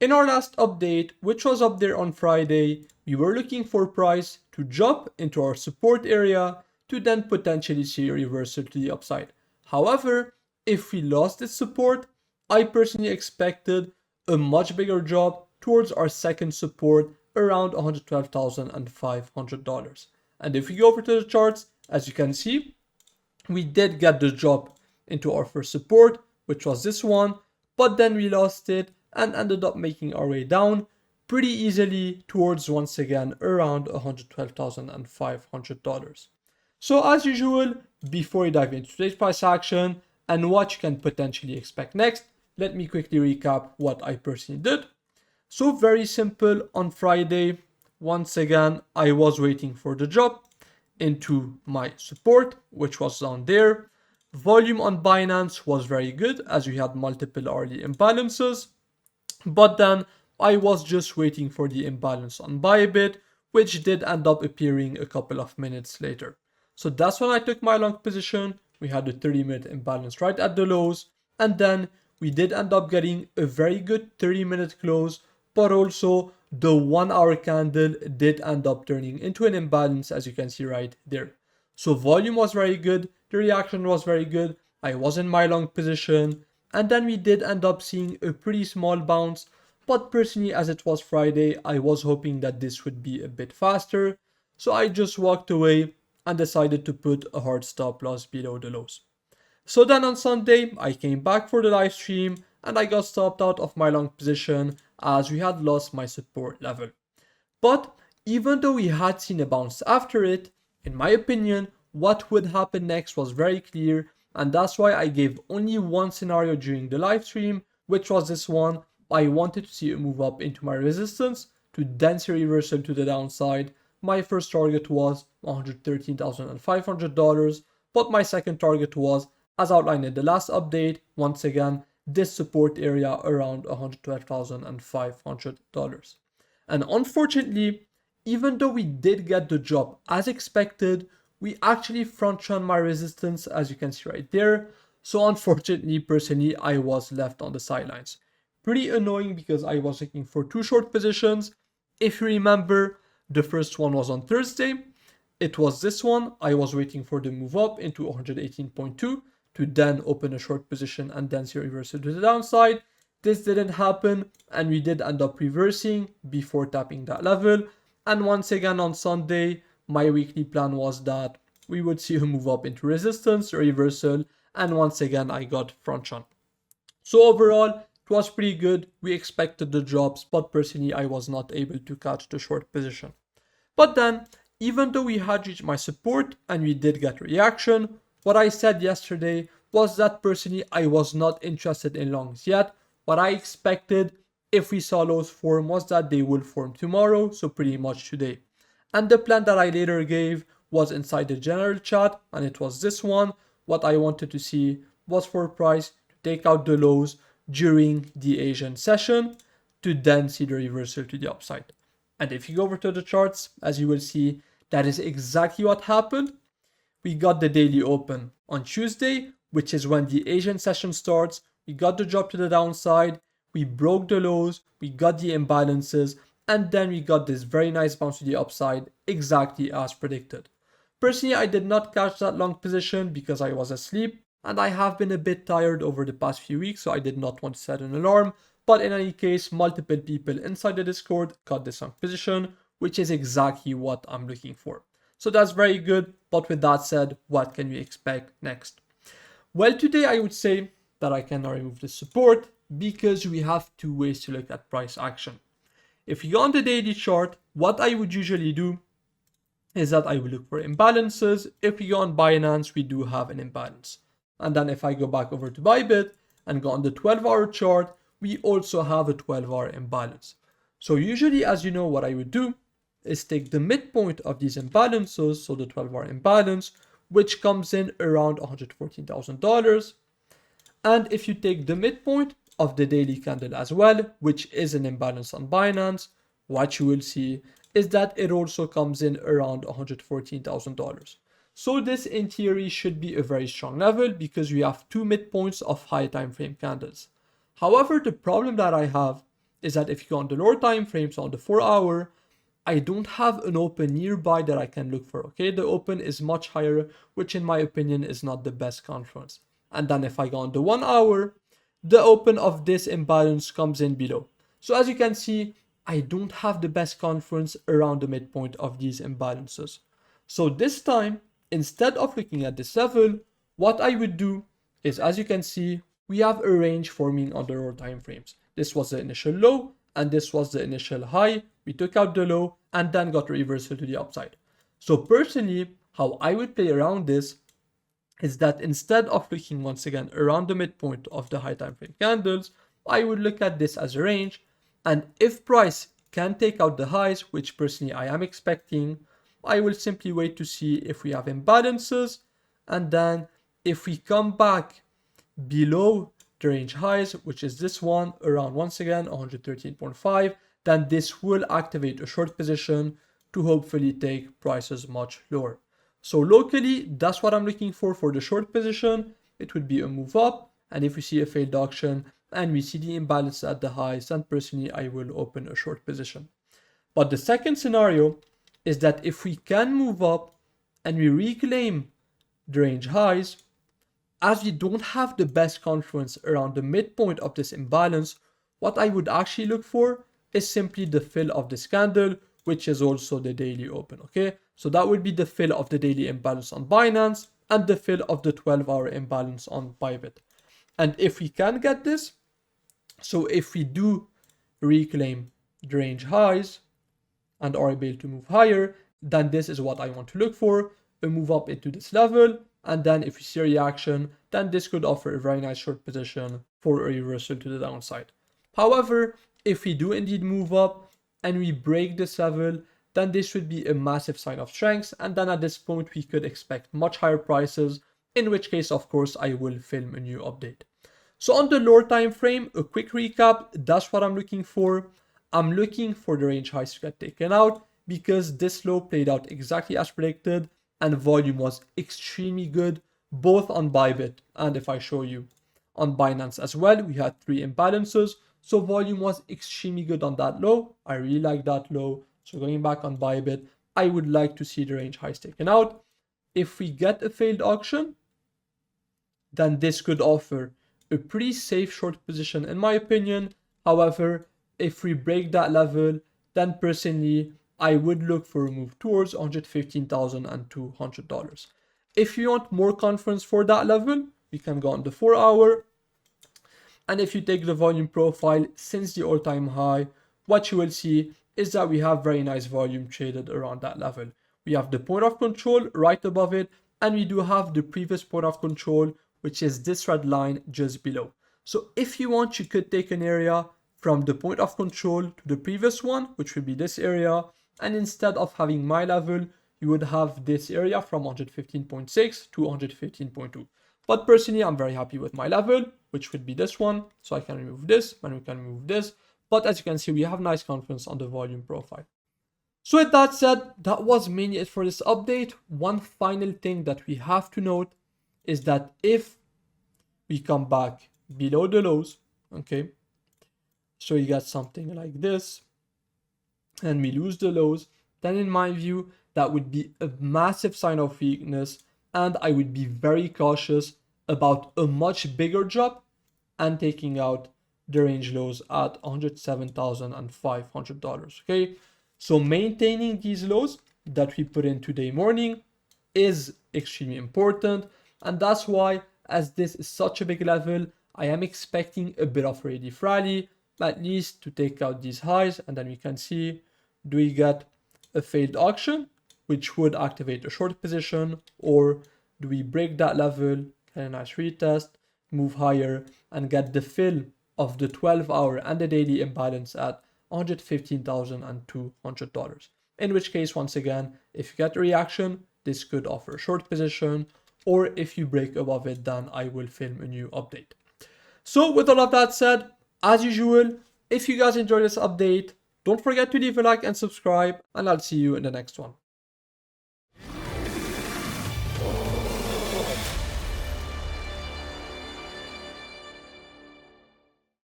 In our last update, which was up there on Friday, we were looking for price to jump into our support area to then potentially see a reversal to the upside. However, if we lost this support, I personally expected a much bigger drop towards our second support around $112,500. And if we go over to the charts, as you can see, we did get the drop into our first support, which was this one, but then we lost it and ended up making our way down pretty easily towards once again around $112,500. So as usual, before we dive into today's price action and what you can potentially expect next, let me quickly recap what I personally did. So very simple, on Friday, once again, I was waiting for the drop into my support, which was down there. Volume on Binance was very good as we had multiple hourly imbalances, but then I was just waiting for the imbalance on Bybit, which did end up appearing a couple of minutes later. So that's when I took my long position. We had a 30-minute imbalance right at the lows, and then we did end up getting a very good 30-minute close, but also the 1 hour candle did end up turning into an imbalance, as you can see right there. So volume was very good, the reaction was very good, I was in my long position, and then we did end up seeing a pretty small bounce, but personally, as it was Friday, I was hoping that this would be a bit faster, so I just walked away and decided to put a hard stop loss below the lows. So then on Sunday, I came back for the live stream and I got stopped out of my long position as we had lost my support level. But even though we had seen a bounce after it, in my opinion, what would happen next was very clear, and that's why I gave only one scenario during the live stream, which was this one. I wanted to see a move up into my resistance to then see a reversal to the downside. My first target was $113,500, but my second target was, as outlined in the last update, once again, this support area around $112,500. And unfortunately, even though we did get the drop as expected, we actually front run my resistance, as you can see right there. So unfortunately, personally, I was left on the sidelines. Pretty annoying because I was looking for two short positions. If you remember, the first one was on Thursday. It was this one. I was waiting for the move up into 118.2 to then open a short position and then see a reversal to the downside. This didn't happen and we did end up reversing before tapping that level. And once again on Sunday, my weekly plan was that we would see a move up into resistance, a reversal, and once again I got front run. So overall, it was pretty good. We expected the drops, but personally I was not able to catch the short position. But then, even though we had reached my support and we did get reaction, what I said yesterday was that personally I was not interested in longs yet. What I expected if we saw lows form was that they would form tomorrow, so pretty much today. And the plan that I later gave was inside the general chat, and it was this one. What I wanted to see was for price to take out the lows during the Asian session to then see the reversal to the upside. And if you go over to the charts, as you will see, that is exactly what happened. We got the daily open on Tuesday, which is when the Asian session starts. We got the drop to the downside, we broke the lows, we got the imbalances, and then we got this very nice bounce to the upside, exactly as predicted. Personally, I did not catch that long position because I was asleep, and I have been a bit tired over the past few weeks, so I did not want to set an alarm. But in any case, multiple people inside the Discord got this long position, which is exactly what I'm looking for. So that's very good, but with that said, what can we expect next? Well, today I would say that I cannot remove the support because we have two ways to look at price action. If you go on the daily chart, what I would usually do is that I will look for imbalances. If we go on Binance, we do have an imbalance. And then if I go back over to Bybit and go on the 12-hour chart, we also have a 12-hour imbalance. So usually, as you know, what I would do is take the midpoint of these imbalances, so the 12-hour imbalance, which comes in around $114,000. And if you take the midpoint of the daily candle as well, which is an imbalance on Binance, what you will see is that it also comes in around $114,000. So this in theory should be a very strong level because we have two midpoints of high time frame candles. However, the problem that I have is that if you go on the lower time frame, so on the 4 hour, I don't have an open nearby that I can look for, okay? The open is much higher, which in my opinion is not the best confluence. And then if I go on the 1 hour, the open of this imbalance comes in below. So as you can see, I don't have the best confluence around the midpoint of these imbalances. So this time, instead of looking at this level, what I would do is, as you can see, we have a range forming on the lower time frames. This was the initial low, and this was the initial high. We took out the low and then got a reversal to the upside. So personally, how I would play around this is that instead of looking once again around the midpoint of the high time frame candles, I would look at this as a range, and if price can take out the highs, which personally I am expecting, I will simply wait to see if we have imbalances, and then if we come back below the range highs, which is this one around once again 113.5, then this will activate a short position to hopefully take prices much lower. So locally, that's what I'm looking for the short position. It would be a move up, and if we see a failed auction and we see the imbalance at the highs, then personally I will open a short position. But the second scenario is that if we can move up and we reclaim the range highs, as we don't have the best confluence around the midpoint of this imbalance, what I would actually look for is simply the fill of this candle, which is also the daily open, okay? So that would be the fill of the daily imbalance on Binance and the fill of the 12-hour imbalance on Bybit. And if we can get this, so if we do reclaim the range highs and are able to move higher, then this is what I want to look for, a move up into this level. And then if we see a reaction, then this could offer a very nice short position for a reversal to the downside. However, if we do indeed move up and we break this level, then this would be a massive sign of strength. And then at this point, we could expect much higher prices, in which case, of course, I will film a new update. So on the lower time frame, a quick recap, that's what I'm looking for. I'm looking for the range highs to get taken out because this low played out exactly as predicted and volume was extremely good, both on Bybit and if I show you on Binance as well, we had 3 imbalances. So volume was extremely good on that low. I really like that low. So going back on Bybit, I would like to see the range highs taken out. If we get a failed auction, then this could offer a pretty safe short position in my opinion. However, if we break that level, then personally, I would look for a move towards $115,200. If you want more confidence for that level, we can go on the 4 hour. And if you take the volume profile since the all-time high, what you will see is that we have very nice volume traded around that level. We have the point of control right above it, and we do have the previous point of control, which is this red line just below. So if you want, you could take an area from the point of control to the previous one, which would be this area. And instead of having my level, you would have this area from 115.6 to 115.2. But personally, I'm very happy with my level, which would be this one. So I can remove this and we can remove this. But as you can see, we have nice confidence on the volume profile. So with that said, that was mainly it for this update. One final thing that we have to note is that if we come back below the lows, okay, so you get something like this, and we lose the lows, then in my view, that would be a massive sign of weakness, and I would be very cautious about a much bigger drop and taking out the range lows at $107,500, okay? So maintaining these lows that we put in today morning is extremely important, and that's why, as this is such a big level, I am expecting a bit of a relief rally, at least to take out these highs, and then we can see, do we get a failed auction, which would activate a short position, or do we break that level, get a nice retest, move higher, and get the fill of the 12-hour and the daily imbalance at $115,200. In which case, once again, if you get a reaction, this could offer a short position, or if you break above it, then I will film a new update. So with all of that said, as usual, if you guys enjoyed this update, don't forget to leave a like and subscribe, and I'll see you in the next one.